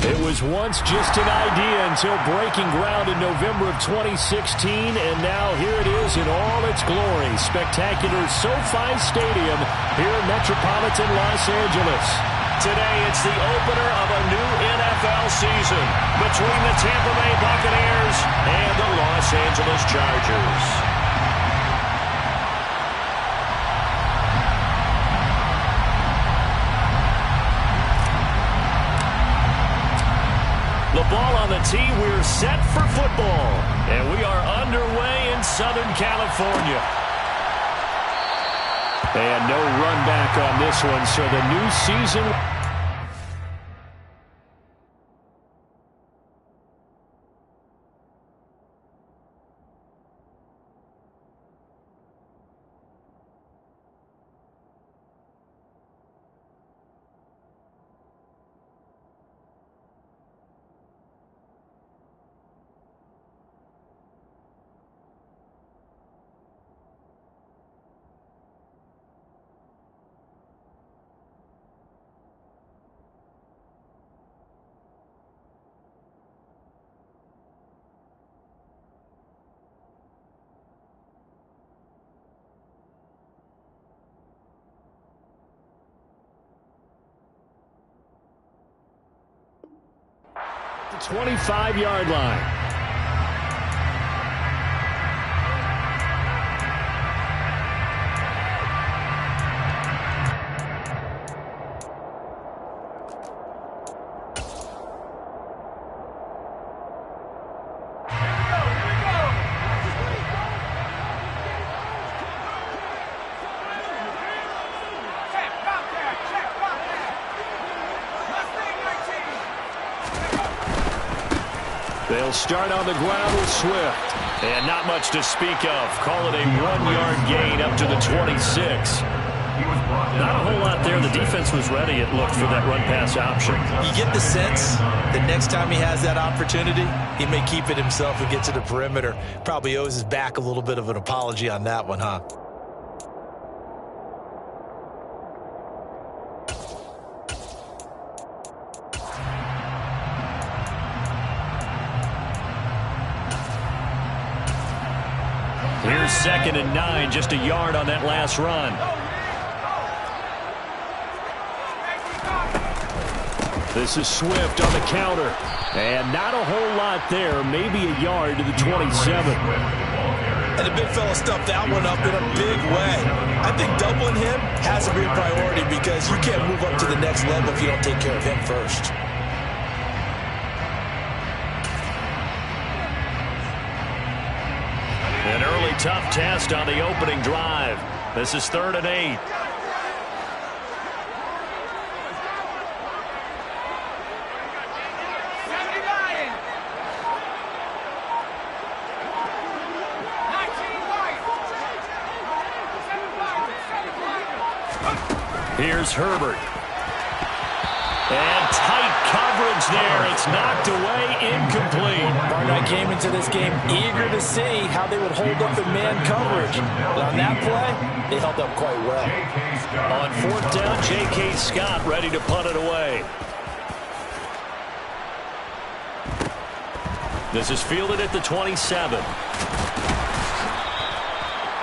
It was once just an idea until breaking ground in November of 2016, and now here it is in all its glory. Spectacular SoFi Stadium here in metropolitan Los Angeles. Today, it's the opener of a new NFL season between the Tampa Bay Buccaneers and the Los Angeles Chargers. The ball on the tee, we're set for football. And we are underway in Southern California. And no run back on this one, so the new season... The 25-yard line. They'll start on the ground with Swift. And not much to speak of. Call it a 1-yard gain up to the 26. Not a whole lot there. The defense was ready, it looked, for that run-pass option. You get the sense that next time he has that opportunity, he may keep it himself and get to the perimeter. Probably owes his back a little bit of an apology on that one, huh? Here's 2nd and 9, just a yard on that last run. This is Swift on the counter. And not a whole lot there, maybe a yard to the 27. And the big fella stuffed that one up in a big way. I think doubling him has to be a priority because you can't move up to the next level if you don't take care of him first. An early tough test on the opening drive. This is 3rd and 8. Here's Herbert. And tight coverage there. It's knocked away, incomplete. Barnett came into this game eager to see how they would hold up in man coverage. But on that play, they held up quite well. On 4th down, J.K. Scott ready to punt it away. This is fielded at the 27.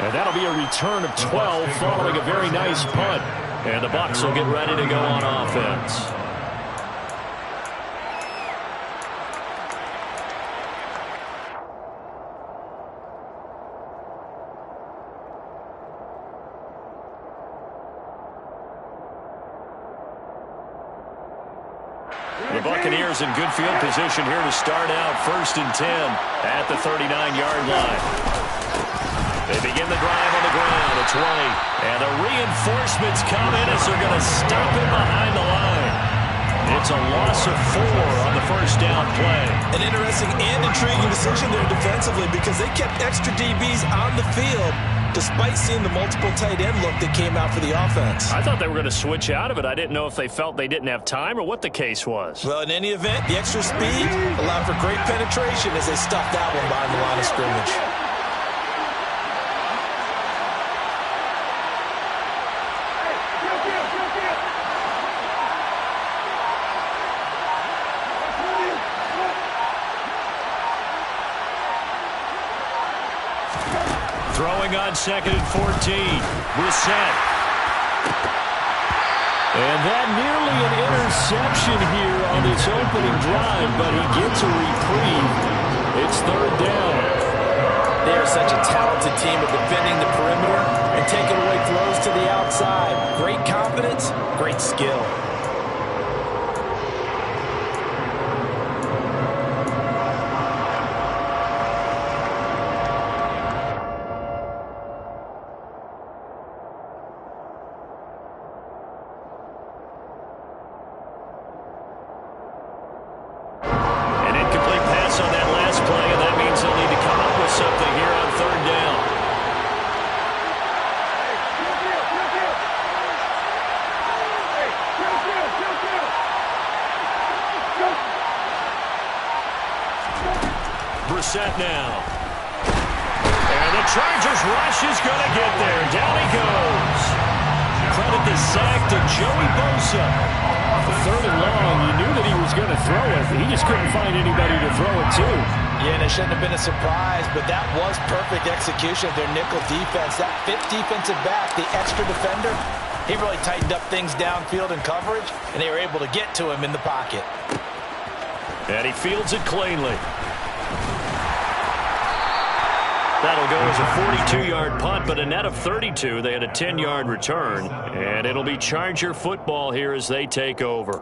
And that'll be a return of 12 following a very nice punt. And the Bucs will get ready to go on offense. The Buccaneers in good field position here to start out 1st and 10 at the 39-yard line. They begin the drive on the ground at 20. And the reinforcements come in as they're going to stop him behind the line. It's a loss of 4 on the 1st down play. An interesting and intriguing decision there defensively because they kept extra DBs on the field despite seeing the multiple tight end look that came out for the offense. I thought they were going to switch out of it. I didn't know if they felt they didn't have time or what the case was. Well, in any event, the extra speed allowed for great penetration as they stuffed that one behind the line of scrimmage. 2nd and 14. Brissett. And that nearly an interception here on this opening drive, but he gets a reprieve. It's 3rd down. They are such a talented team at defending the perimeter and taking away throws to the outside. Great confidence, great skill. Brissett now. And the Chargers rush is going to get there. Down he goes. Credit the sack to Joey Bosa. The 3rd and long, you knew that he was going to throw it. He just couldn't find anybody to throw it to. Yeah, and it shouldn't have been a surprise, but that was perfect execution of their nickel defense. That 5th defensive back, the extra defender, he really tightened up things downfield in coverage, and they were able to get to him in the pocket. And he fields it cleanly. That'll go as a 42-yard punt, but a net of 32. They had a 10-yard return, and it'll be Charger football here as they take over.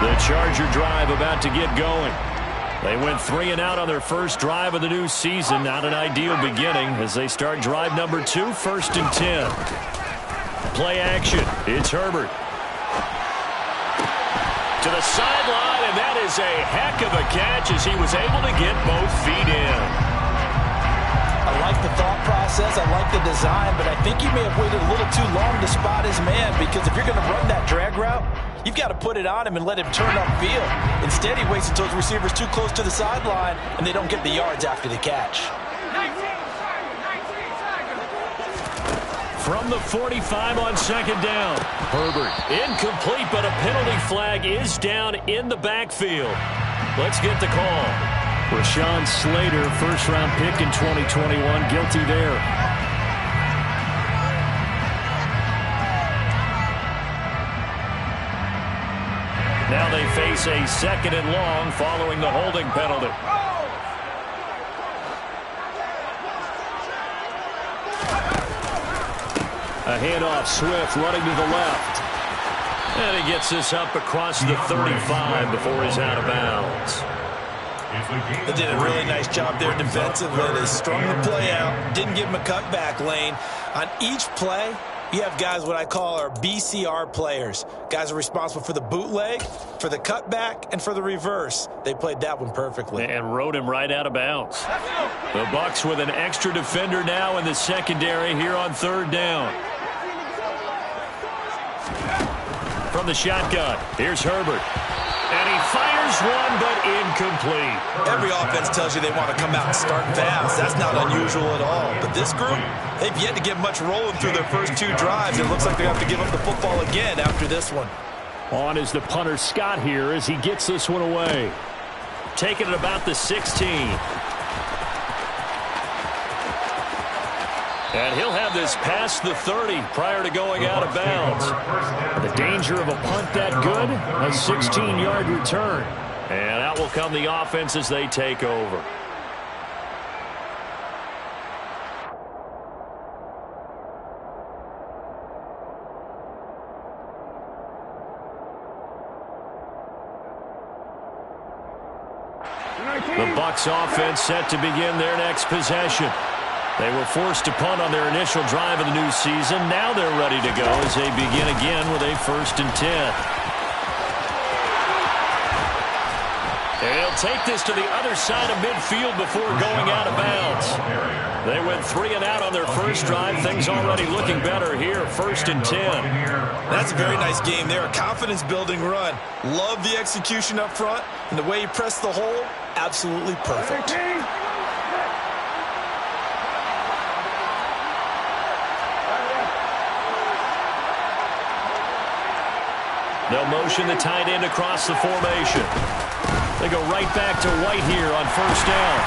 The Charger drive about to get going. They went 3 and out on their first drive of the new season. Not an ideal beginning as they start drive number 2, 1st and 10. Play action. It's Herbert. To the sideline, and that is a heck of a catch as he was able to get both feet in. I like the thought process. I like the design, but I think he may have waited a little too long to spot his man, because if you're going to run that drag route, you've got to put it on him and let him turn upfield. Instead, he waits until his receiver's too close to the sideline, and they don't get the yards after the catch. From the 45 on 2nd down. Herbert. Incomplete, but a penalty flag is down in the backfield. Let's get the call. Rashawn Slater, first-round pick in 2021, guilty there. Now they face a 2nd and long following the holding penalty. A handoff, Swift running to the left. And he gets this up across the 35 before he's out of bounds. They did a really nice job there defensively. They strung the play out, didn't give him a cutback lane. On each play, you have guys what I call our BCR players. Guys are responsible for the bootleg, for the cutback, and for the reverse. They played that one perfectly. And rode him right out of bounds. The Bucs with an extra defender now in the secondary here on 3rd down. From the shotgun, here's Herbert. And he fires one, but incomplete. Every offense tells you they want to come out and start fast. That's not unusual at all. But this group, they've yet to get much rolling through their first 2 drives. It looks like they have to give up the football again after this one. On is the punter Scott here as he gets this one away. Taking it about the 16. And he'll have this past the 30 prior to going out of bounds. The danger of a punt that good, a 16-yard return. And out will come the offense as they take over. The Bucs offense set to begin their next possession. They were forced to punt on their initial drive of the new season. Now they're ready to go as they begin again with a 1st and 10. They'll They'll take this to the other side of midfield before going out of bounds. They went 3 and out on their first drive. Things already looking better here. 1st and 10. That's a very nice game there. A confidence-building run. Love the execution up front. And the way he pressed the hole, absolutely perfect. They'll motion the tight end across the formation. They go right back to White here on 1st down.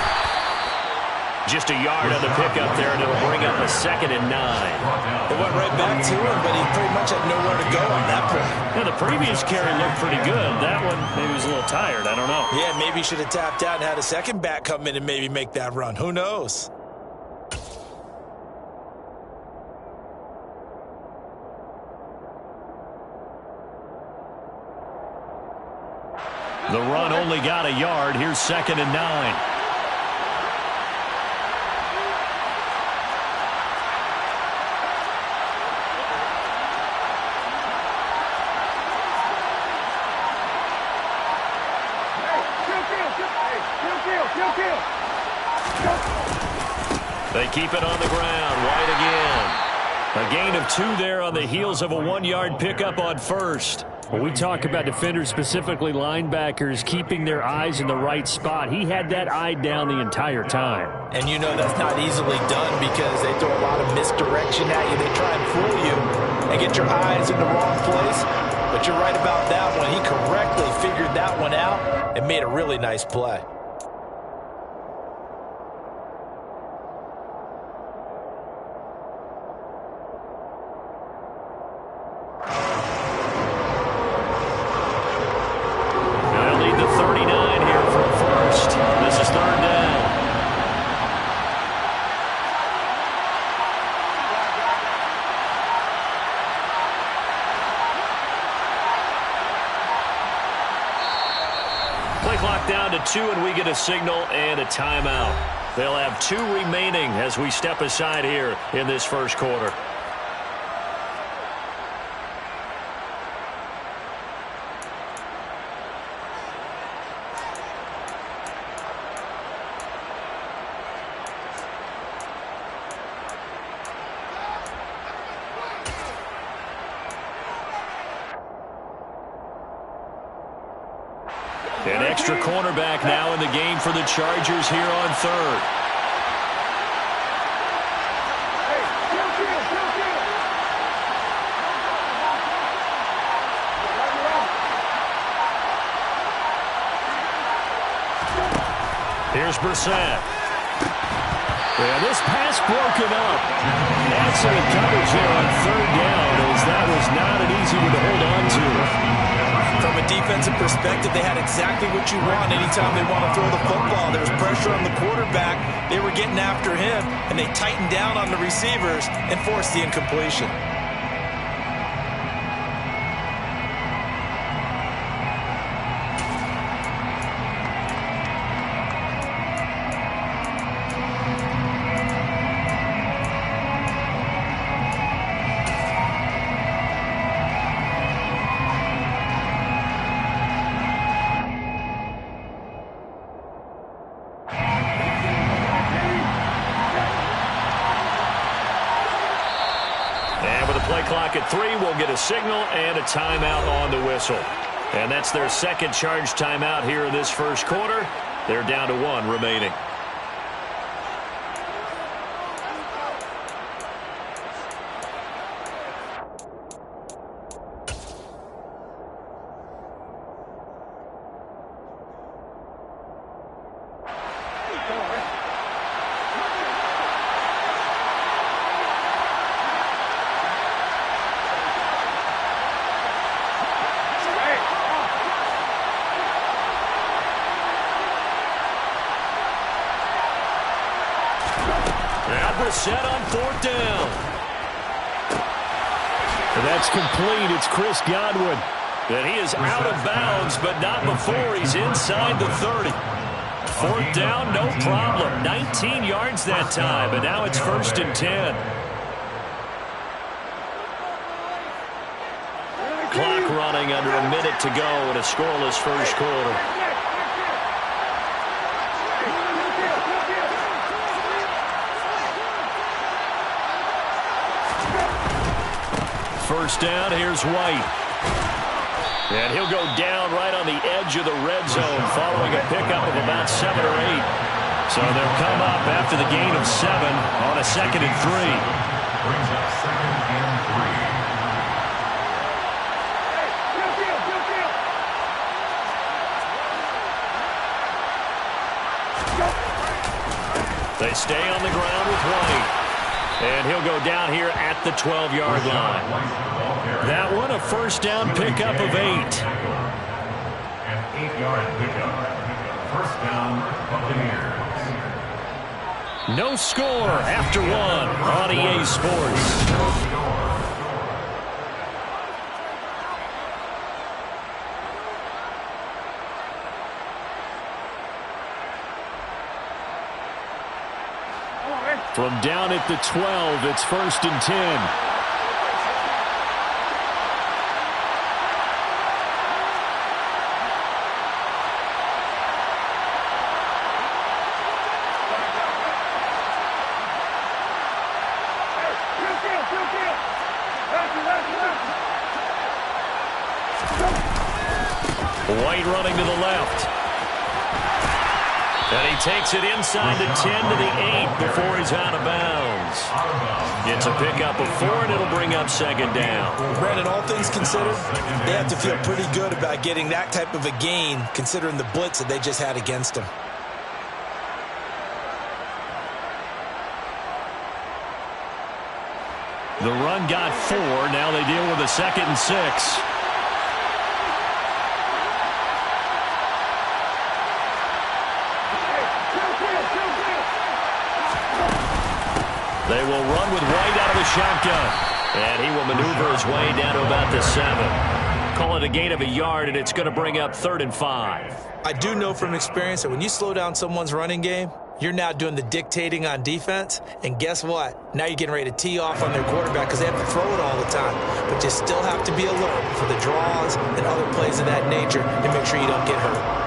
Just a yard on the pickup there, and it'll bring up a 2nd and 9. It went right back to him, but he pretty much had nowhere to go on that play. Yeah, the previous carry looked pretty good. That one, maybe he was a little tired. I don't know. Yeah, maybe he should have tapped out and had a second back come in and maybe make that run. Who knows? The run only got a yard. Here's 2nd and 9. They keep it on the ground. White again. A gain of 2 there on the heels of a 1-yard pickup on 1st. When we talk about defenders, specifically linebackers, keeping their eyes in the right spot, he had that eye down the entire time. And you know that's not easily done because they throw a lot of misdirection at you. They try and fool you and get your eyes in the wrong place. But you're right about that one. He correctly figured that one out and made a really nice play. Down to 2, and we get a signal and a timeout. They'll have 2 remaining as we step aside here in this first quarter. An extra cornerback now in the game for the Chargers here on 3rd. Here's Brissett. And this pass broken up. Excellent coverage here on 3rd down, as that was not an easy one to hold on to. From a defensive perspective, they had exactly what you want anytime they want to throw the football. There was pressure on the quarterback. They were getting after him, and they tightened down on the receivers and forced the incompletion. Clock at 3, we'll get a signal and a timeout on the whistle. And that's their second charge timeout here in this first quarter. They're down to 1 remaining. Set on 4th down. And that's complete. It's Chris Godwin. And he is out of bounds, but not before he's inside the 30. 4th down, no problem. 19 yards that time, but now it's 1st and 10. Clock running under a minute to go in a scoreless first quarter. first down. Here's White. And he'll go down right on the edge of the red zone following a pickup of about 7 or 8. So they'll come up after the gain of 7 on a 2nd and 3. Brings up 2nd and 3. They stay on the ground with White. And he'll go down here at the 12-yard line. That one, a first down pickup of 8. An 8-yard pickup. First down, Buccaneers. No score after 1 on EA Sports. From down at the 12, it's 1st and 10. White running to the left. And he takes it inside the 10 to the 8 before he's out of bounds. It's a pickup of 4, and it'll bring up 2nd down. Brandon, all things considered, they have to feel pretty good about getting that type of a gain, considering the blitz that they just had against them. The run got 4. Now they deal with a 2nd and 6. They will run with White out of the shotgun. And he will maneuver his way down to about the 7. Call it a gain of a yard, and it's going to bring up 3rd and 5. I do know from experience that when you slow down someone's running game, you're now doing the dictating on defense. And guess what? Now you're getting ready to tee off on their quarterback because they have to throw it all the time. But you still have to be alert for the draws and other plays of that nature and make sure you don't get hurt.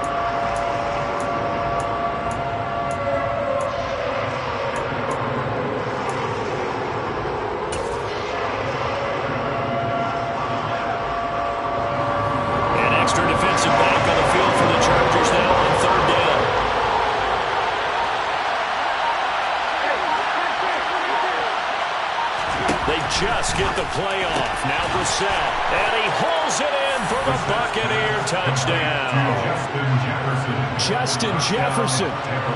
Just get the play off. Now Brissett. And he hauls it in for the Buccaneer touchdown. Justin Jefferson.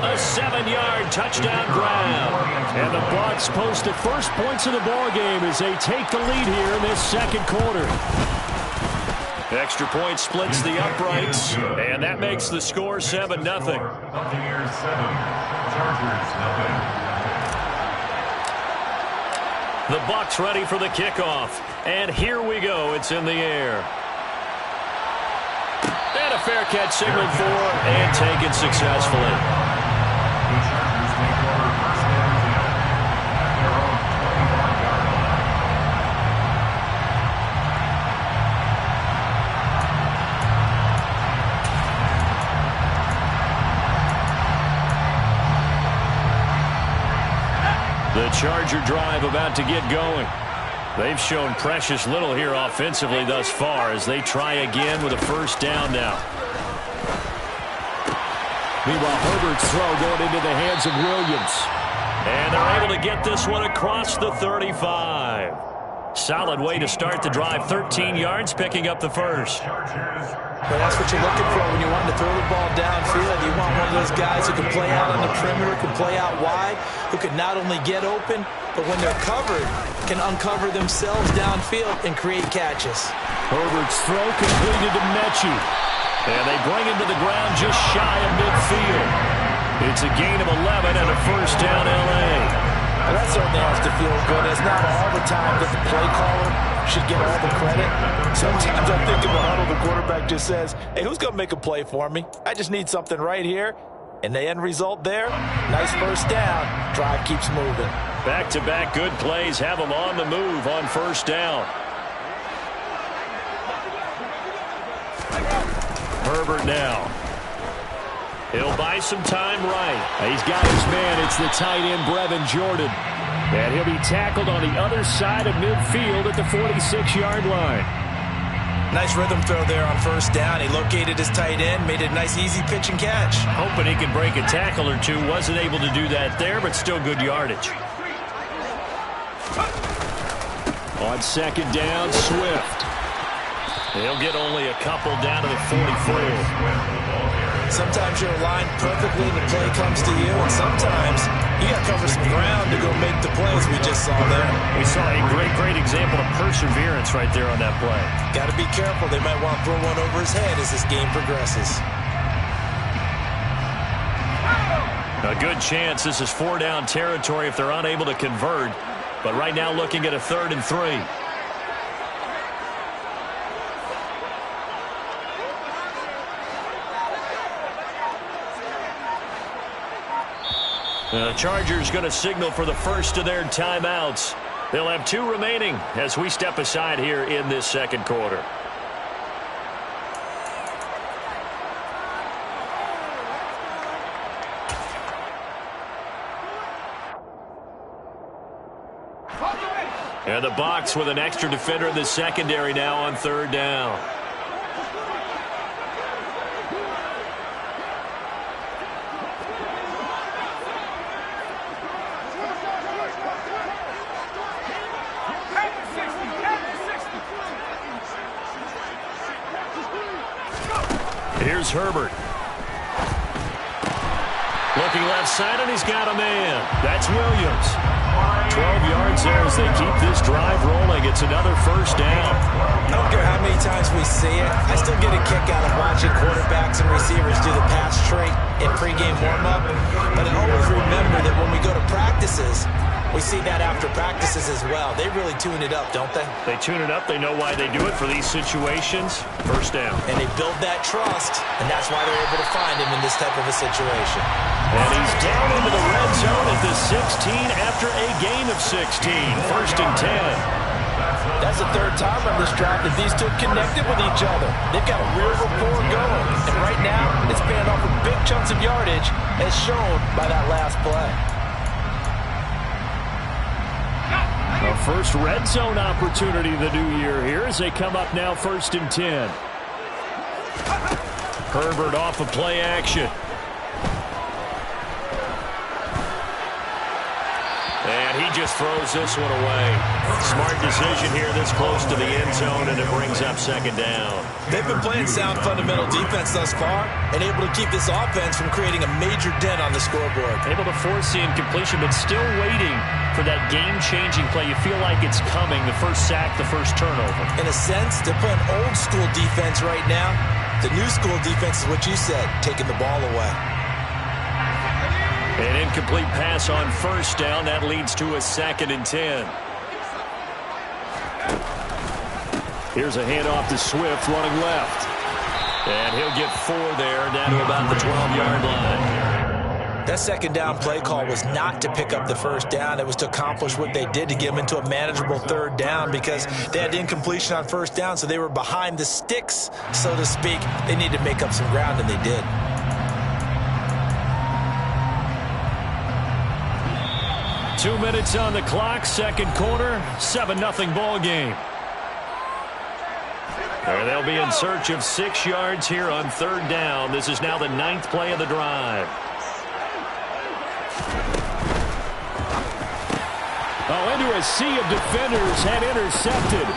A 7-yard touchdown grab. And the Bucs post the first points of the ballgame as they take the lead here in this 2nd quarter. Extra point splits the uprights. And that makes the score 7-0. Buccaneers 7, Chargers 0. The Bucs ready for the kickoff. And here we go. It's in the air. And a fair catch signaled for and taken successfully. The Chargers take over first and 10 at their own 25-yard line. The Charger drive about to get going. They've shown precious little here offensively thus far as they try again with a first down now. Meanwhile, Herbert's throw going into the hands of Williams. And they're able to get this one across the 35. Solid way to start the drive. 13 yards, picking up the first. Well, that's what you're looking for when you want to throw the ball downfield. You want one of those guys who can play out on the perimeter, can play out wide, who can not only get open, but when they're covered, can uncover themselves downfield and create catches. Herbert's throw completed to Mechie. And they bring him to the ground just shy of midfield. It's a gain of 11 and a first down, L.A. Well, that certainly has to feel good. It's not all the time that the play caller should get all the credit. Sometimes I think in the huddle, the quarterback just says, hey, who's going to make a play for me? I just need something right here. And the end result there, nice first down. Drive keeps moving. Back-to-back good plays have them on the move on first down. Herbert now. He'll buy some time right. He's got his man. It's the tight end, Brevin Jordan. And he'll be tackled on the other side of midfield at the 46-yard line. Nice rhythm throw there on first down. He located his tight end, made it a nice easy pitch and catch. Hoping he could break a tackle or two. Wasn't able to do that there, but still good yardage. On second down, Swift. He'll get only a couple down to the 44. Sometimes you're aligned perfectly and the play comes to you, and sometimes you got to cover some ground to go make the plays we just saw there. We saw a great example of perseverance right there on that play. Got to be careful. They might want to throw one over his head as this game progresses. A good chance this is 4-down territory if they're unable to convert. But right now looking at a 3rd and 3. The Chargers going to signal for the first of their timeouts. They'll have 2 remaining as we step aside here in this second quarter. And the box with an extra defender in the secondary now on 3rd down. Here's Herbert. Looking left side, and he's got a man. That's Williams. 12 yards there as they keep this drive rolling. It's another first down. I don't care how many times we see it. I still get a kick out of watching quarterbacks and receivers do the pass trait in pregame warm-up. But I always remember that when we go to practices, we see that after practices as well. They really tune it up, don't they? They tune it up. They know why they do it for these situations. First down. And they build that trust, and that's why they're able to find him in this type of a situation. And he's down into the red zone at the 16 after a gain of 16. 1st and 10. That's the 3rd time on this drive that these two connected with each other. They've got a real rapport going. And right now, it's paying off with big chunks of yardage, as shown by that last play. A first red zone opportunity the new year here as they come up now 1st and 10. Herbert off of play action. And he just throws this one away. Smart decision here this close to the end zone, and it brings up 2nd down. They've been playing sound fundamental defense thus far and able to keep this offense from creating a major dent on the scoreboard. Able to force the incompletion, but still waiting for that game-changing play. You feel like it's coming, the first sack, the first turnover. In a sense, they're playing old-school defense right now. The new-school defense is what you said, taking the ball away. An incomplete pass on first down. That leads to a 2nd and 10. Here's a handoff to Swift running left. And he'll get 4 there down to about the 12-yard line. That 2nd down play call was not to pick up the first down. It was to accomplish what they did to get them into a manageable 3rd down because they had incompletion on first down, so they were behind the sticks, so to speak. They needed to make up some ground, and they did. Two minutes on the clock, second quarter, 7-0 ball game. And they'll be in search of 6 yards here on 3rd down. This is now the 9th play of the drive. Oh, into a sea of defenders, and intercepted.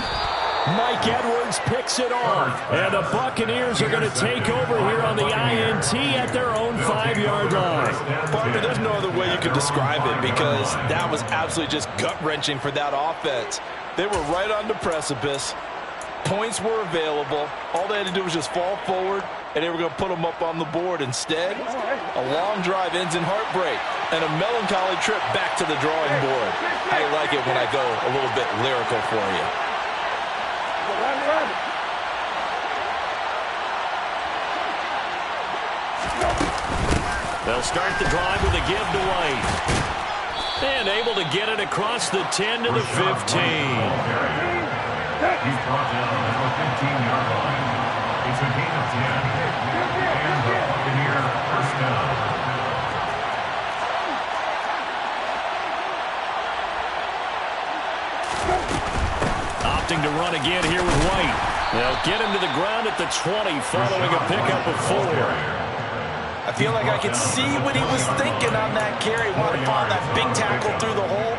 Mike Edwards picks it off. And the Buccaneers are going to take over here on the INT at their own 5-yard line. Partner, there's no other way you could describe it because that was absolutely just gut-wrenching for that offense. They were right on the precipice. Points were available. All they had to do was just fall forward, and they were going to put them up on the board. Instead, a long drive ends in heartbreak and a melancholy trip back to the drawing board. I like it when I go a little bit lyrical for you. They'll start the drive with a give to White. And able to get it across the 10 to the 15. He's brought down at the 15-yard line. It's a gain of 10. And the Buccaneer first down. opting to run again here with White. They'll get him to the ground at the 20 following a pickup of 4. I feel like I could see what he was thinking on that carry. Wanted to find that big tackle through the hole.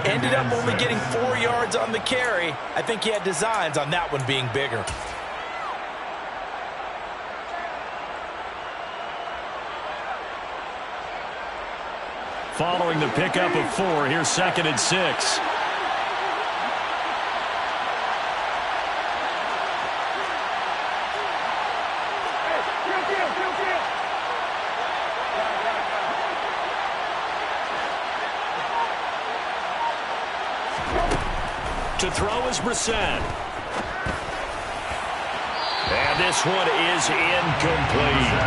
Ended up only getting 4 yards on the carry. I think he had designs on that one being bigger. Following the pickup of 4, here's 2nd and 6. To throw is Brissett. And this one is incomplete.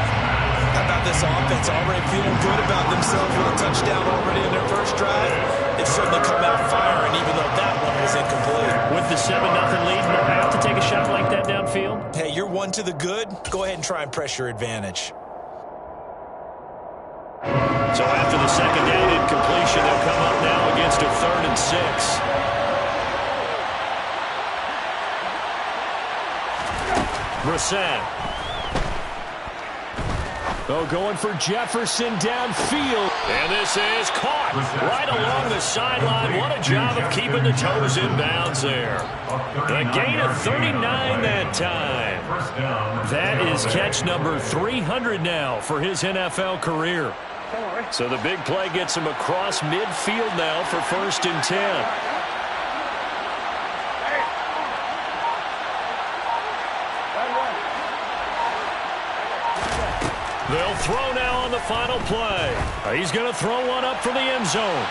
How about this offense already feeling good about themselves with a touchdown already in their first drive? They've certainly come out firing, even though that one was incomplete. With the 7-0 lead, no have to take a shot like that downfield? Hey, you're one to the good. Go ahead and try and press your advantage. So after the 2nd down incompletion, they'll come up now against a 3rd and 6. Brissett. Oh, going for Jefferson downfield. And this is caught right along the sideline. What a job of keeping the toes in bounds there. A gain of 39 that time. That is catch number 300 now for his NFL career. So the big play gets him across midfield now for 1st and 10. They'll throw now on the final play. He's going to throw one up for the end zone.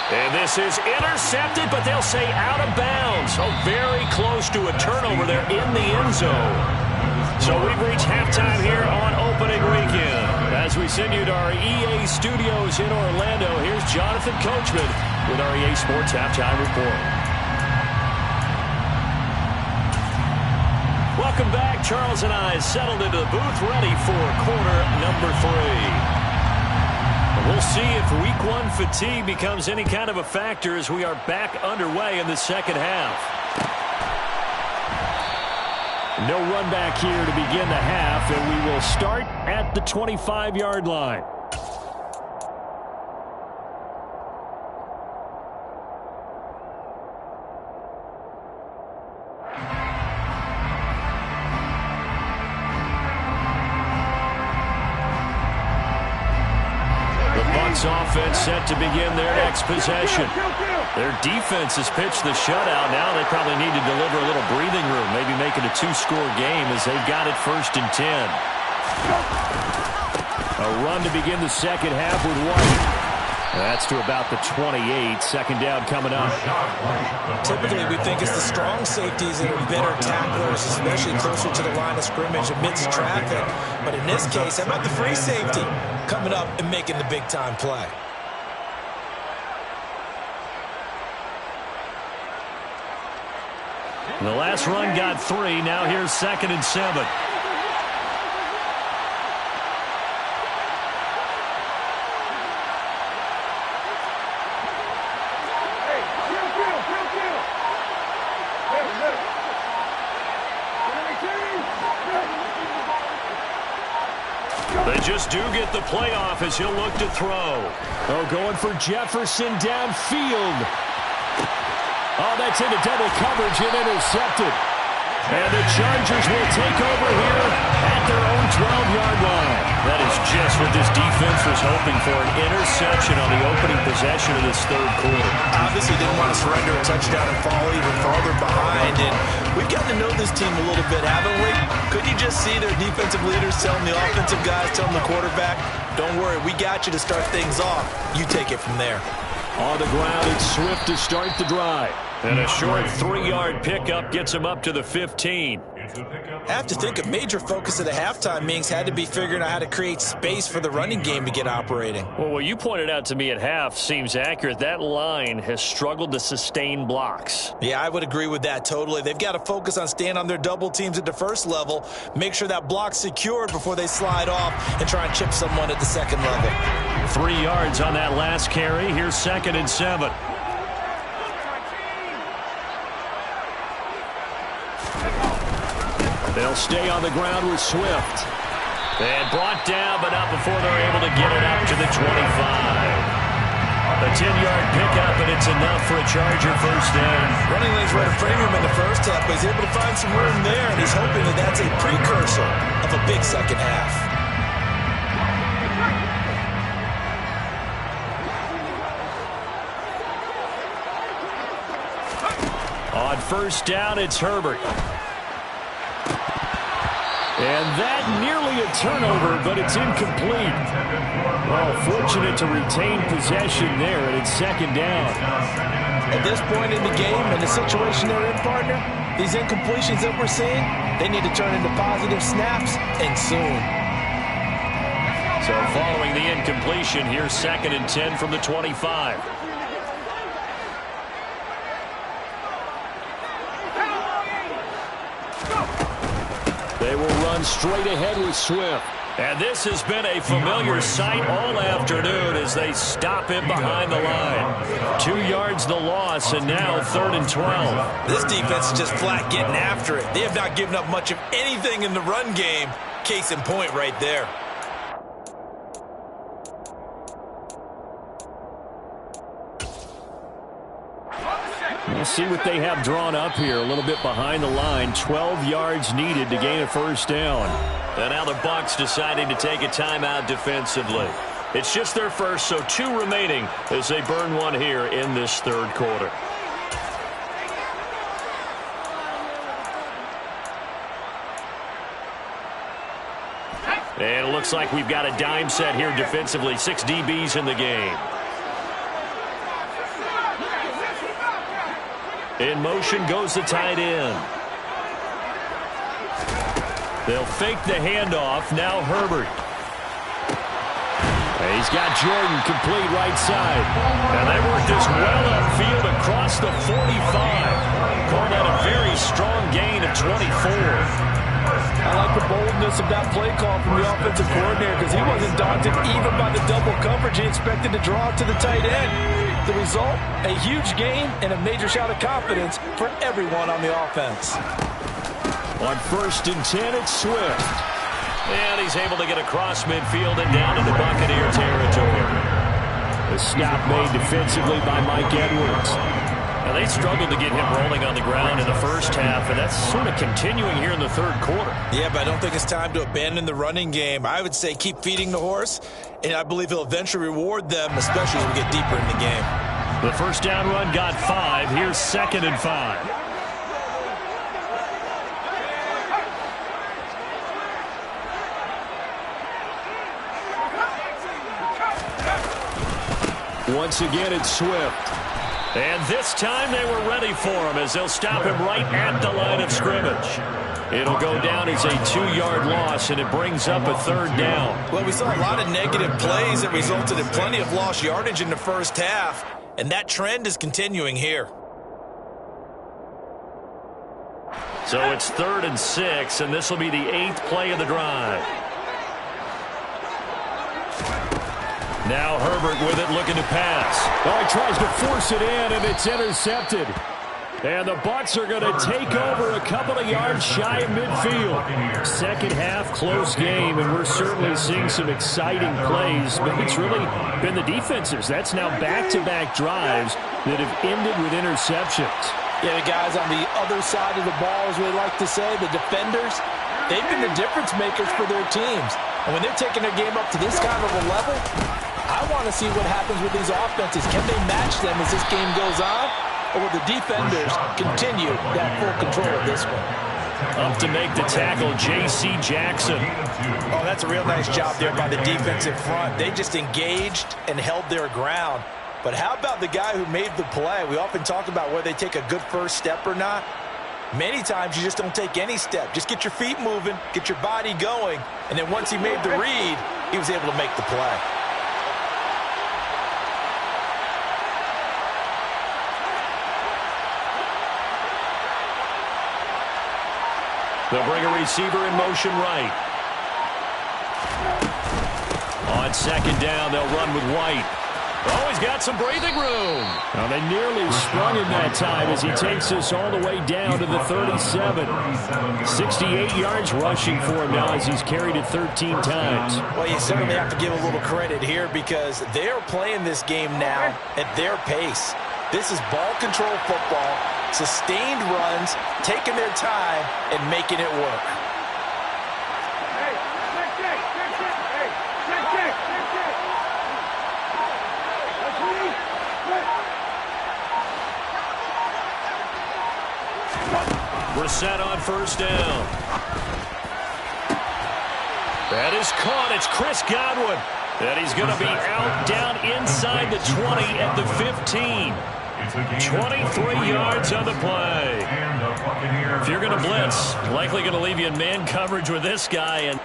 And this is intercepted, but they'll say out of bounds. So very close to a turnover there in the end zone. So we've reached halftime here on opening weekend. As we send you to our EA studios in Orlando, here's Jonathan Coachman with our EA Sports Halftime Report. Welcome back. Charles and I settled into the booth, ready for quarter number 3. And we'll see if week 1 fatigue becomes any kind of a factor as we are back underway in the second half. No run back here to begin the half, and we will start at the 25-yard line. Offense set to begin their next possession. Their defense has pitched the shutout. Now they probably need to deliver a little breathing room, maybe make it a 2-score game as they've got it 1st and 10. A run to begin the second half with White. That's to about the 28. 2nd down coming up. Typically, we think it's the strong safeties that are better tacklers, especially closer to the line of scrimmage amidst traffic. But in this case, how about the free safety coming up and making the big-time play? The last run got 3. Now here's 2nd and 7. They just do get the playoff as he'll look to throw. Oh, going for Jefferson downfield. Oh, that's into double coverage and intercepted. And the Chargers will take over here at their own 12-yard line. That is just what this defense was hoping for, an interception on the opening possession of this 3rd quarter. Obviously didn't want to surrender a touchdown and fall even farther behind. And we've gotten to know this team a little bit, haven't we? Could you just see their defensive leaders telling the offensive guys, telling the quarterback, don't worry, we got you to start things off. You take it from there. On the ground, it's Swift to start the drive. And a short 3-yard pickup gets him up to the 15. I have to think a major focus of the halftime meetings had to be figuring out how to create space for the running game to get operating. Well, what you pointed out to me at half seems accurate. That line has struggled to sustain blocks. Yeah, I would agree with that totally. They've got to focus on staying on their double teams at the first level, make sure that block's secured before they slide off and try and chip someone at the second level. 3 yards on that last carry. Here's 2nd and 7. They'll stay on the ground with Swift. And brought down, but not before they're able to get it up to the 25. A 10-yard pickup, and it's enough for a Charger first down. Running lanes were at a premium in the first half, but he's able to find some room there, and he's hoping that that's a precursor of a big second half. On first down, it's Herbert. And that nearly a turnover, but it's incomplete. Well, fortunate to retain possession there, and it's second down. At this point in the game, in the situation they're in, partner, these incompletions that we're seeing, they need to turn into positive snaps, and soon. So following the incompletion, here's 2nd and 10 from the 25. They will run straight ahead with Swift. And this has been a familiar sight all afternoon as they stop him behind the line. 2 yards the loss, and now 3rd and 12. This defense is just flat getting after it. They have not given up much of anything in the run game. Case in point right there. We'll see what they have drawn up here. A little bit behind the line. 12 yards needed to gain a first down. And now the Bucs deciding to take a timeout defensively. It's just their first, so 2 remaining as they burn one here in this 3rd quarter. And it looks like we've got a dime set here defensively. 6 DBs in the game. In motion goes the tight end. They'll fake the handoff. Now Herbert. He's got Jordan complete right side. And they work this well upfield across the 45. Call that a very strong gain of 24. I like the boldness of that play call from the offensive coordinator because he wasn't daunted even by the double coverage he expected to draw to the tight end. The result, a huge gain and a major shot of confidence for everyone on the offense. On 1st and 10, it's Swift. And he's able to get across midfield and down into Buccaneer territory. The stop made defensively by Mike Edwards. Now, they struggled to get him rolling on the ground in the first half, and that's sort of continuing here in the 3rd quarter. Yeah, but I don't think it's time to abandon the running game. I would say keep feeding the horse, and I believe he'll eventually reward them, especially as we get deeper in the game. The first down run got 5. Here's 2nd and 5. Once again, it's Swift. And this time they were ready for him as they'll stop him right at the line of scrimmage. It'll go down as a 2-yard loss, and it brings up a 3rd down. Well, we saw a lot of negative plays that resulted in plenty of lost yardage in the first half, and that trend is continuing here. So it's 3rd and 6, and this will be the 8th play of the drive. Now Herbert with it, looking to pass. Oh, he tries to force it in, and it's intercepted. And the Bucs are going to take over a couple of yards shy of midfield. Second half, close game, and we're certainly seeing some exciting plays, but it's really been the defenses. That's now back-to-back drives that have ended with interceptions. Yeah, the guys on the other side of the ball, as we like to say, the defenders, they've been the difference makers for their teams. And when they're taking their game up to this kind of a level, I want to see what happens with these offenses. Can they match them as this game goes on? Or will the defenders continue that full control of this one? Up to make the tackle, J.C. Jackson. Oh, that's a real nice job there by the defensive front. They just engaged and held their ground. But how about the guy who made the play? We often talk about whether they take a good first step or not. Many times you just don't take any step. Just get your feet moving, get your body going, and then once he made the read, he was able to make the play. They'll bring a receiver in motion right. On 2nd down, they'll run with White. Oh, he's got some breathing room. Well, they nearly sprung him that time as he takes this all the way down to the 37. 68 yards rushing for him now as he's carried it 13 times. Well, you certainly have to give a little credit here because they're playing this game now at their pace. This is ball control football, sustained runs, taking their time, and making it work. We're set on first down. That is caught. It's Chris Godwin. And he's going to be out down inside the 20 at the 15. 23 yards on the play. If you're going to blitz, likely going to leave you in man coverage with this guy. And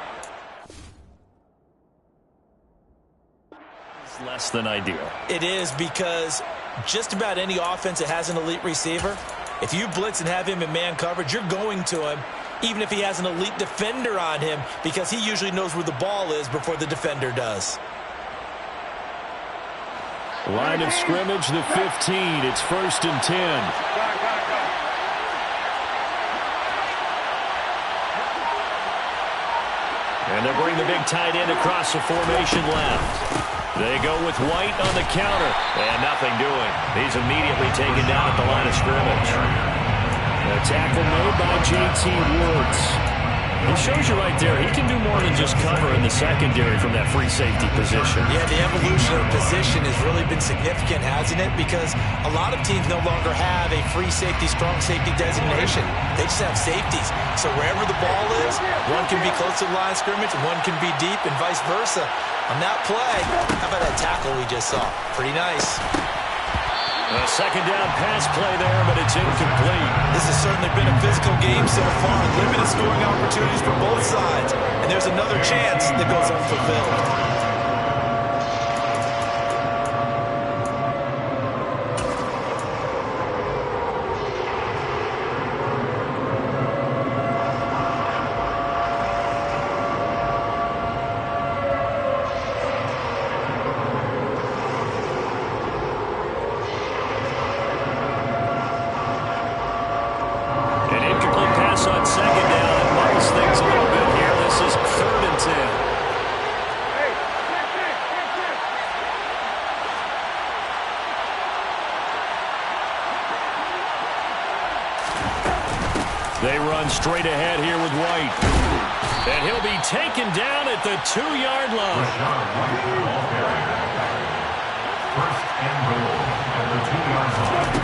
it's less than ideal. It is because just about any offense that has an elite receiver, if you blitz and have him in man coverage, you're going to him, even if he has an elite defender on him, because he usually knows where the ball is before the defender does. Line of scrimmage, the 15. It's 1st and 10. And they'll bring the big tight end across the formation left. They go with White on the counter, and nothing doing. He's immediately taken down at the line of scrimmage. A tackle made by J.T. Woods. It shows you right there, he can do more than just cover in the secondary from that free safety position. Yeah, the evolution of position has really been significant, hasn't it? Because a lot of teams no longer have a free safety, strong safety designation. They just have safeties. So wherever the ball is, one can be close to the line of scrimmage, one can be deep, and vice versa. On that play, how about that tackle we just saw? Pretty nice. A second down pass play there, but it's incomplete. This has certainly been a physical game so far. Limited scoring opportunities for both sides. And there's another chance that goes unfulfilled. They run straight ahead here with White. And he'll be taken down at the 2-yard line. First and goal at the 2-yard line.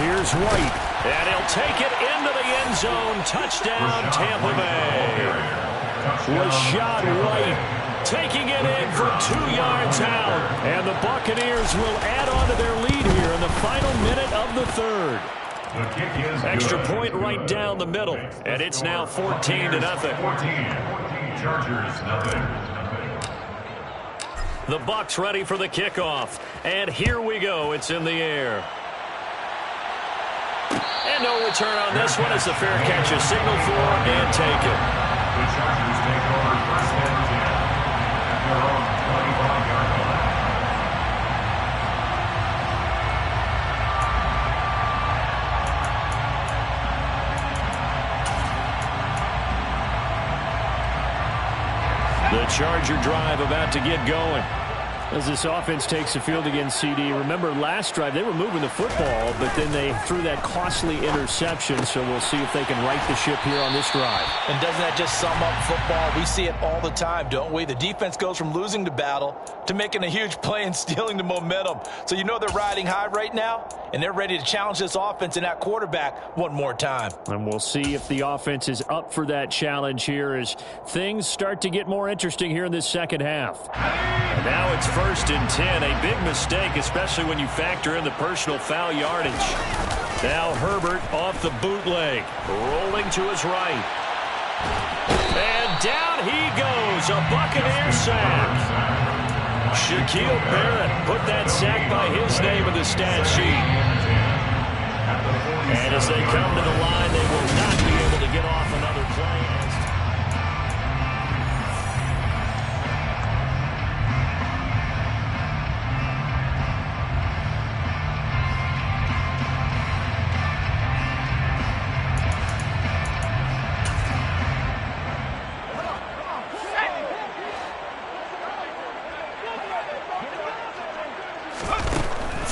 Here's White. And he'll take it into the end zone. Touchdown, Tampa Bay. Rashad White taking it in for 2 yards out. And the Buccaneers will add on to their lead here in the final minute of the third. Extra point right down the middle, and it's now 14-0. 14. Chargers, nothing. The Bucs ready for the kickoff, and here we go. It's in the air. And no return on this one as the fair catch is signaled for and taken. The Chargers take over 1st and 10 at their own 25-yard line. The Charger drive about to get going. As this offense takes the field against CD, remember last drive they were moving the football, but then they threw that costly interception, so we'll see if they can right the ship here on this drive. And doesn't that just sum up football? We see it all the time, don't we? The defense goes from losing the battle to making a huge play and stealing the momentum. So you know they're riding high right now, and they're ready to challenge this offense and that quarterback one more time. And we'll see if the offense is up for that challenge here as things start to get more interesting here in this second half. And now it's 1st and 10, a big mistake, especially when you factor in the personal foul yardage. Now Herbert off the bootleg, rolling to his right. And down he goes, a Buccaneer sack. Shaquille Barrett put that sack by his name in the stat sheet. And as they come to the line, they will not be able to get off another play.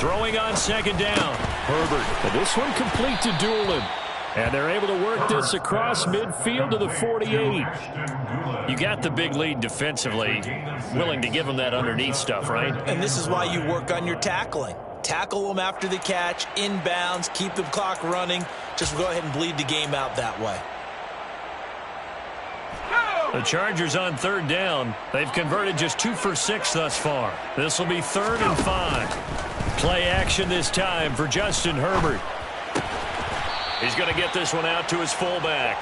Throwing on second down. Herbert. And this one complete to Doolin. And they're able to work this across midfield to the 48. You got the big lead defensively. Willing to give them that underneath stuff, right? And this is why you work on your tackling. Tackle them after the catch, inbounds, keep the clock running. Just go ahead and bleed the game out that way. The Chargers on third down. They've converted just 2 for 6 thus far. This will be 3rd and 5. Play action this time for Justin Herbert. He's going to get this one out to his fullback.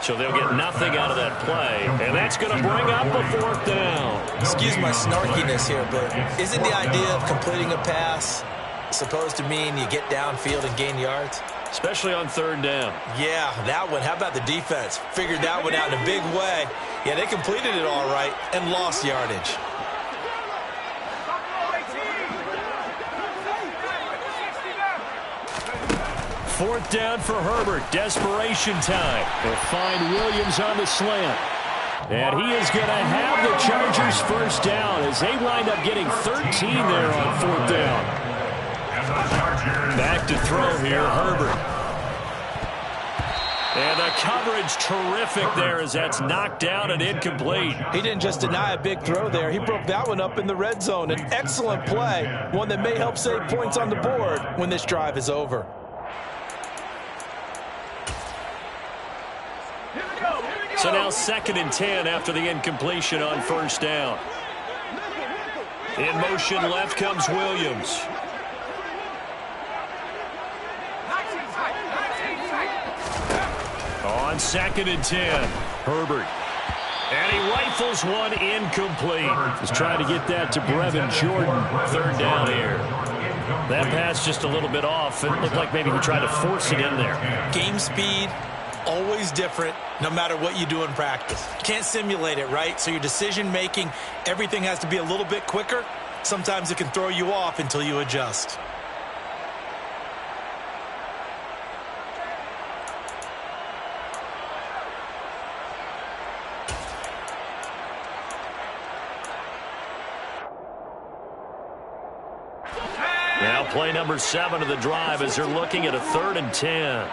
So they'll get nothing out of that play. And that's going to bring up a 4th down. Excuse my snarkiness here, but isn't the idea of completing a pass supposed to mean you get downfield and gain yards? Especially on 3rd down. Yeah, that one. How about the defense? Figured that one out in a big way. Yeah, they completed it all right and lost yardage. Fourth down for Herbert. Desperation time. They'll find Williams on the slant. And he is going to have the Chargers first down as they wind up getting 13 there on 4th down. Back to throw here, Herbert. And the coverage terrific there as that's knocked down and incomplete. He didn't just deny a big throw there. He broke that one up in the red zone. An excellent play, one that may help save points on the board when this drive is over. So now 2nd and 10 after the incompletion on 1st down. In motion left comes Williams. On 2nd and 10, Herbert. And he rifles one incomplete. Just trying to get that to Brevin Jordan. 3rd down here. That pass just a little bit off. It looked like maybe he tried to force it in there. Game speed, always different, no matter what you do in practice. You can't simulate it, right? So your decision-making, everything has to be a little bit quicker. Sometimes it can throw you off until you adjust. Now play number 7 of the drive as they're looking at a 3rd and 10.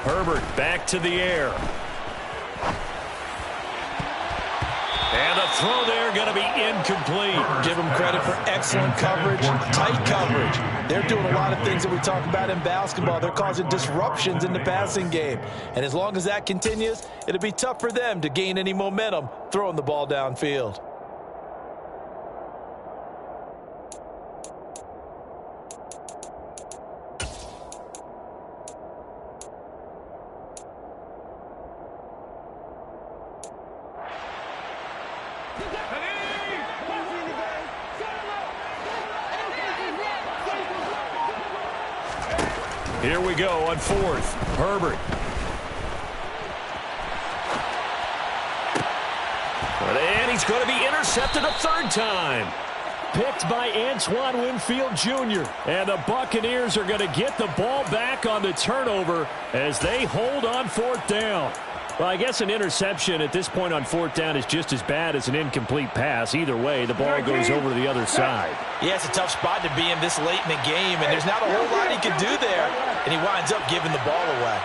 Herbert back to the air. And the throw there going to be incomplete. Give them credit for excellent coverage, tight coverage. They're doing a lot of things that we talk about in basketball. They're causing disruptions in the passing game. And as long as that continues, it'll be tough for them to gain any momentum throwing the ball downfield. Here we go on 4th. Herbert. And he's going to be intercepted a 3rd time. Picked by Antoine Winfield Jr. And the Buccaneers are going to get the ball back on the turnover as they hold on 4th down. Well, I guess an interception at this point on 4th down is just as bad as an incomplete pass. Either way, the ball goes over to the other side. Yeah, it's a tough spot to be in this late in the game, and there's not a whole lot he can do there, and he winds up giving the ball away.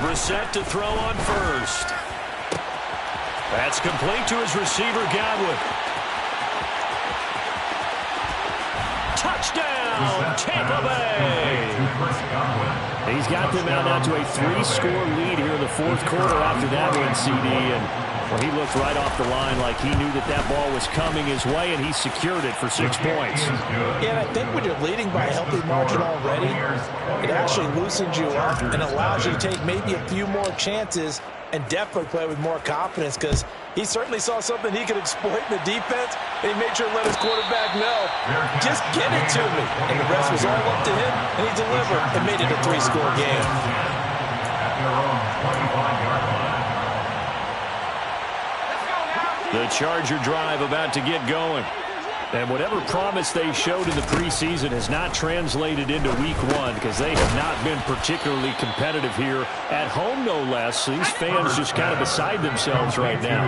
Brissett to throw on 1st. That's complete to his receiver, Godwin. Touchdown, Tampa Bay. He's got them out now to a 3-score lead here in the 4th quarter after that one, CD. And well, he looked right off the line like he knew that that ball was coming his way, and he secured it for 6 points. Yeah, and I think when you're leading by a healthy margin already, it actually loosens you up and allows you to take maybe a few more chances and definitely play with more confidence, because he certainly saw something he could exploit in the defense, and he made sure to let his quarterback know, just get it to me. And the rest was all up to him, and he delivered and made it a 3-score game. The Charger drive about to get going. And whatever promise they showed in the preseason has not translated into week one because they have not been particularly competitive here at home, no less. These fans just kind of beside themselves right now.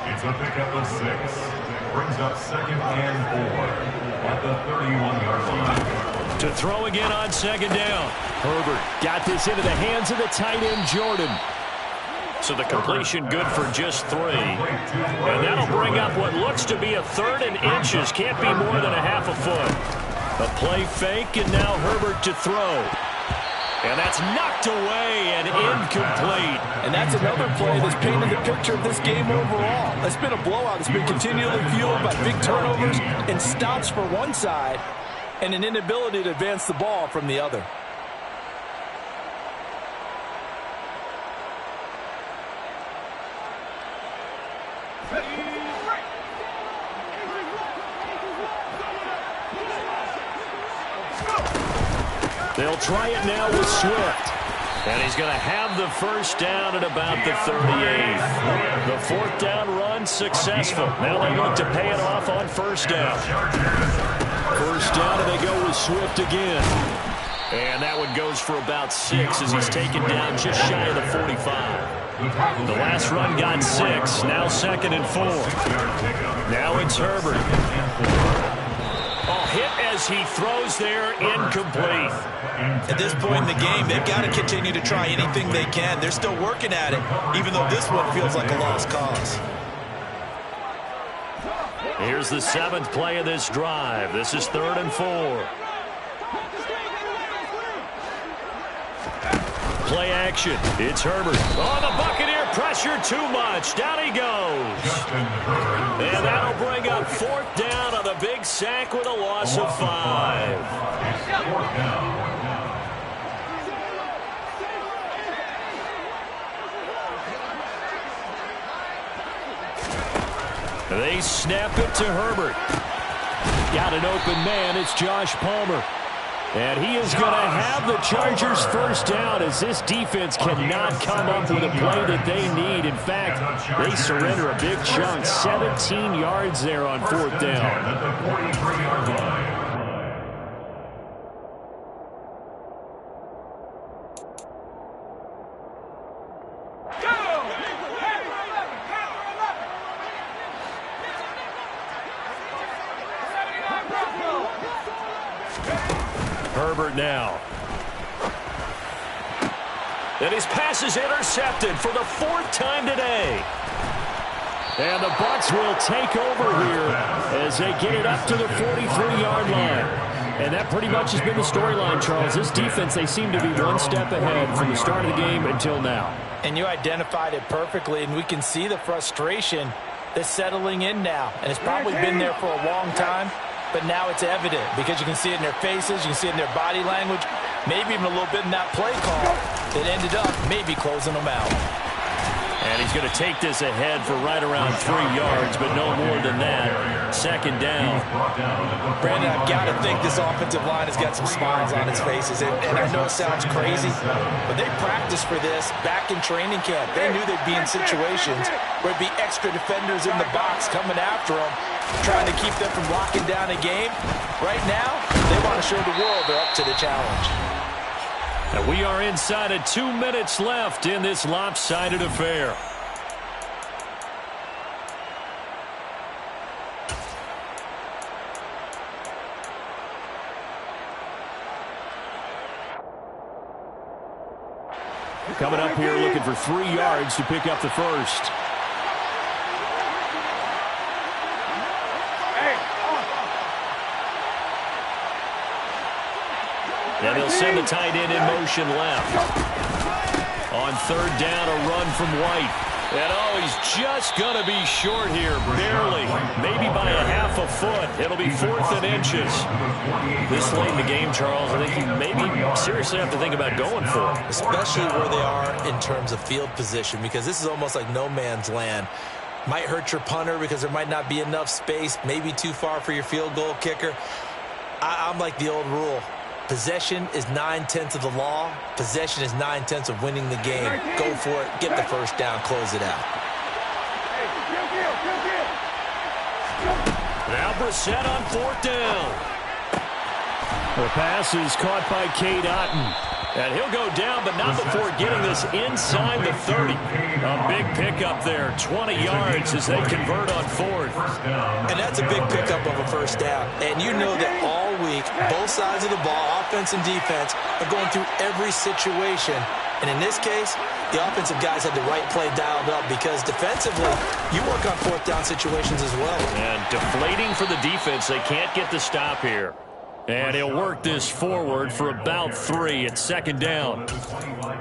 It's a pickup of 6. Brings up 2nd and 4 at the 31-yard line. To throw again on 2nd down. Herbert got this into the hands of the tight end, Jordan. So the completion good for just 3. And that'll bring up what looks to be a 3rd and inches. Can't be more than a half a foot. A play fake, and now Herbert to throw. And that's knocked away and incomplete. And that's another play that's painted the picture of this game overall. It's been a blowout. It's been continually fueled by big turnovers and stops for one side and an inability to advance the ball from the other. They'll try it now with Swift. And he's going to have the first down at about the 38. The 4th down run successful. Now they look to pay it off on 1st down. 1st down, and they go with Swift again. And that one goes for about 6 as he's taken down just shy of the 45. The last run got 6. Now 2nd and 4. Now it's Herbert. Oh, hit as he throws there, incomplete. At this point in the game, they've got to continue to try anything they can. They're still working at it, even though this one feels like a lost cause. Here's the 7th play of this drive. This is 3rd and 4. Play action. It's Herbert. Oh, the Buccaneer pressure too much. Down he goes. And that'll bring up 4th down on the big sack with a loss of 5. They snap it to Herbert. Got an open man. It's Josh Palmer. And he is going to have the Chargers first down as this defense cannot come up with a play that they need. In fact, they surrender a big chunk, 17 yards there on 4th down. Herbert now. And his pass is intercepted for the 4th time today. And the Bucs will take over here as they get it up to the 43-yard line. And that pretty much has been the storyline, Charles. This defense, they seem to be one step ahead from the start of the game until now. And you identified it perfectly, and we can see the frustration that's settling in now. And it's probably been there for a long time. But now it's evident because you can see it in their faces, you can see it in their body language, maybe even a little bit in that play call that ended up maybe closing them out. And he's going to take this ahead for right around 3 yards, but no more than that. 2nd down. Brandon, I've got to think this offensive line has got some smiles on its faces. And I know it sounds crazy, but they practiced for this back in training camp. They knew they'd be in situations where there'd be extra defenders in the box coming after them, trying to keep them from locking down a game. Right now, they want to show the world they're up to the challenge. And we are inside of 2 minutes left in this lopsided affair. Coming up here looking for 3 yards to pick up the first. And he'll send the tight end in motion left. On 3rd down, a run from White. And oh, he's just going to be short here, barely. Maybe by a half a foot. It'll be 4th and inches. This late in the game, Charles, I think you maybe seriously have to think about going for it. Especially where they are in terms of field position, because this is almost like no man's land. Might hurt your punter because there might not be enough space, maybe too far for your field goal kicker. I'm like the old rule. Possession is 9/10 of the law. Possession is 9/10 of winning the game. Go for it. Get the first down. Close it out. Brissett on 4th down. The pass is caught by Cade Otton. And he'll go down, but not before getting this inside the 30. A big pickup there, 20 yards as they convert on 4th. And that's a big pickup of a first down. And you know that all week, both sides of the ball, offense and defense, are going through every situation. And in this case, the offensive guys had the right play dialed up because defensively, you work on 4th down situations as well. And deflating for the defense. They can't get the stop here. And he'll work this forward for about 3 at 2nd down.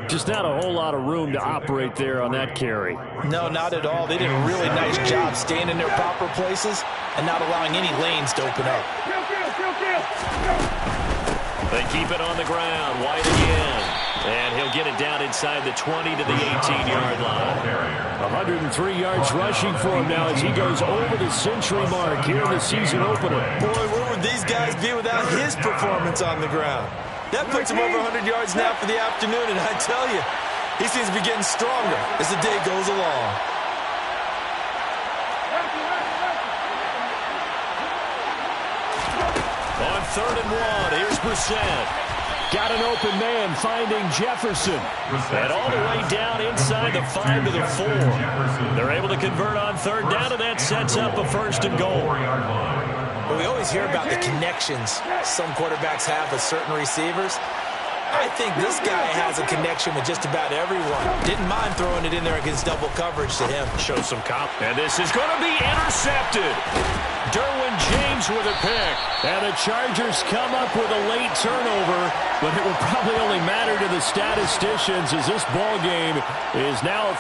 Just not a whole lot of room to operate there on that carry. No, not at all. They did a really nice job staying in their proper places and not allowing any lanes to open up. They keep it on the ground. White again. And he'll get it down inside the 20 to the 18-yard line. 103 yards rushing for him now as he goes over the century mark here in the season opener. Boy, where would these guys be without his performance on the ground? That puts him over 100 yards now for the afternoon, and I tell you, he seems to be getting stronger as the day goes along. On 3rd and 1, here's Brissett. Got an open man finding Jefferson. And all the way down inside the 5 to the 4. They're able to convert on 3rd down, and that sets up a 1st and goal. Well, we always hear about the connections some quarterbacks have with certain receivers. I think this guy has a connection with just about everyone. Didn't mind throwing it in there against double coverage to him. Show some confidence. And this is going to be intercepted. Derwin James with a pick. And the Chargers come up with a late turnover, but it will probably only matter to the statisticians as this ball game is now